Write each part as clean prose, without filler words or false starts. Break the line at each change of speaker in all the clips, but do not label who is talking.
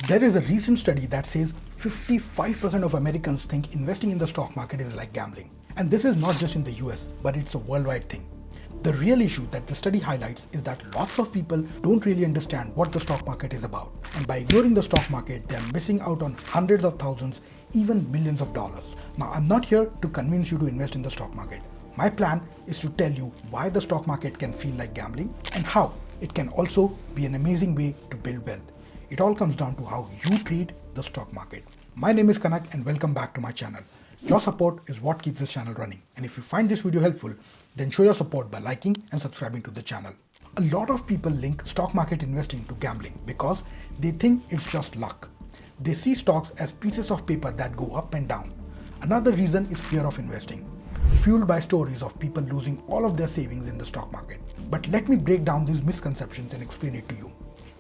There is a recent study that says 55% of Americans think investing in the stock market is like gambling. And this is not just in the US, but it's a worldwide thing. The real issue that the study highlights is that lots of people don't really understand what the stock market is about. And by ignoring the stock market, they are missing out on hundreds of thousands, even millions of dollars. Now, I'm not here to convince you to invest in the stock market. My plan is to tell you why the stock market can feel like gambling and how it can also be an amazing way to build wealth. It all comes down to how you treat the stock market. My name is Kanak and welcome back to my channel. Your support is what keeps this channel running. And if you find this video helpful, then show your support by liking and subscribing to the channel. A lot of people link stock market investing to gambling because they think it's just luck. They see stocks as pieces of paper that go up and down. Another reason is fear of investing, fueled by stories of people losing all of their savings in the stock market. But let me break down these misconceptions and explain it to you.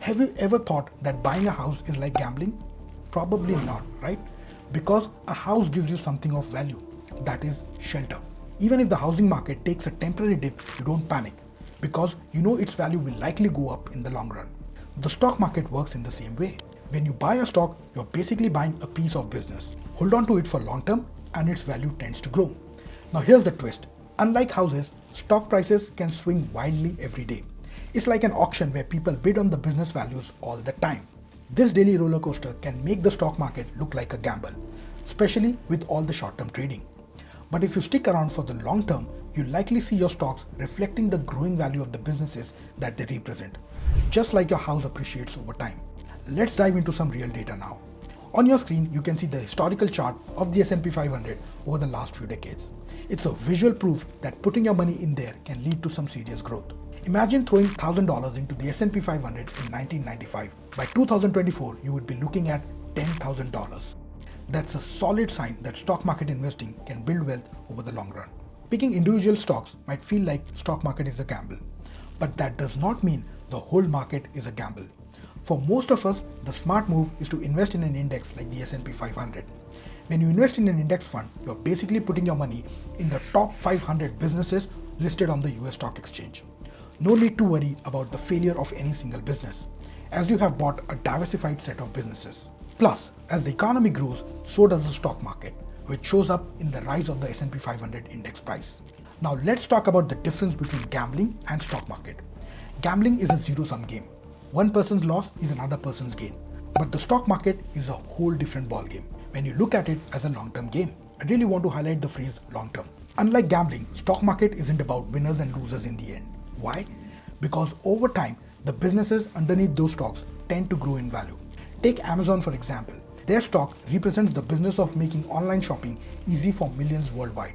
Have you ever thought that buying a house is like gambling? Probably not, right? Because a house gives you something of value, that is shelter. Even if the housing market takes a temporary dip, you don't panic because you know its value will likely go up in the long run. The stock market works in the same way. When you buy a stock, you're basically buying a piece of business. Hold on to it for long term and its value tends to grow. Now here's the twist. Unlike houses, stock prices can swing wildly every day. It's like an auction where people bid on the business values all the time. This daily roller coaster can make the stock market look like a gamble, especially with all the short-term trading. But if you stick around for the long term, you'll likely see your stocks reflecting the growing value of the businesses that they represent, just like your house appreciates over time. Let's dive into some real data now. On your screen, you can see the historical chart of the S&P 500 over the last few decades. It's a visual proof that putting your money in there can lead to some serious growth. Imagine throwing $1,000 into the S&P 500 in 1995. By 2024, you would be looking at $10,000. That's a solid sign that stock market investing can build wealth over the long run. Picking individual stocks might feel like stock market is a gamble, but that does not mean the whole market is a gamble. For most of us, the smart move is to invest in an index like the S&P 500. When you invest in an index fund, you're basically putting your money in the top 500 businesses listed on the US stock exchange. No need to worry about the failure of any single business, as you have bought a diversified set of businesses. Plus, as the economy grows, so does the stock market, which shows up in the rise of the S&P 500 index price. Now let's talk about the difference between gambling and stock market. Gambling is a zero-sum game. One person's loss is another person's gain. But the stock market is a whole different ballgame when you look at it as a long-term game. I really want to highlight the phrase long-term. Unlike gambling, stock market isn't about winners and losers in the end. Why? Because over time, the businesses underneath those stocks tend to grow in value. Take Amazon for example. Their stock represents the business of making online shopping easy for millions worldwide.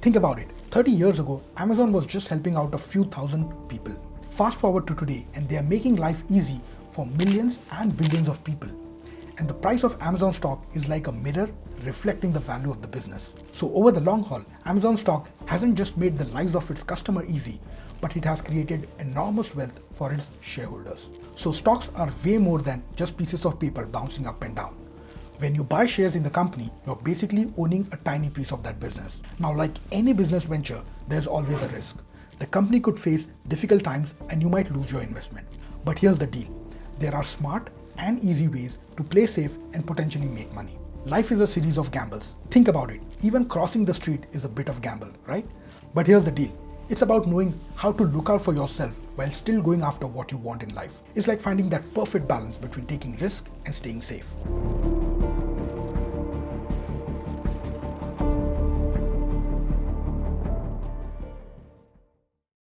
Think about it. 30 years ago, Amazon was just helping out a few thousand people. Fast forward to today, and they are making life easy for millions and billions of people. And the price of Amazon stock is like a mirror reflecting the value of the business. So over the long haul, Amazon stock hasn't just made the lives of its customer easy, but it has created enormous wealth for its shareholders. So stocks are way more than just pieces of paper bouncing up and down. When you buy shares in the company, you're basically owning a tiny piece of that business. Now, like any business venture, there's always a risk. The company could face difficult times and you might lose your investment. But here's the deal. There are smart and easy ways to play safe and potentially make money. Life is a series of gambles. Think about it. Even crossing the street is a bit of gamble, right? But here's the deal. It's about knowing how to look out for yourself while still going after what you want in life. It's like finding that perfect balance between taking risk and staying safe.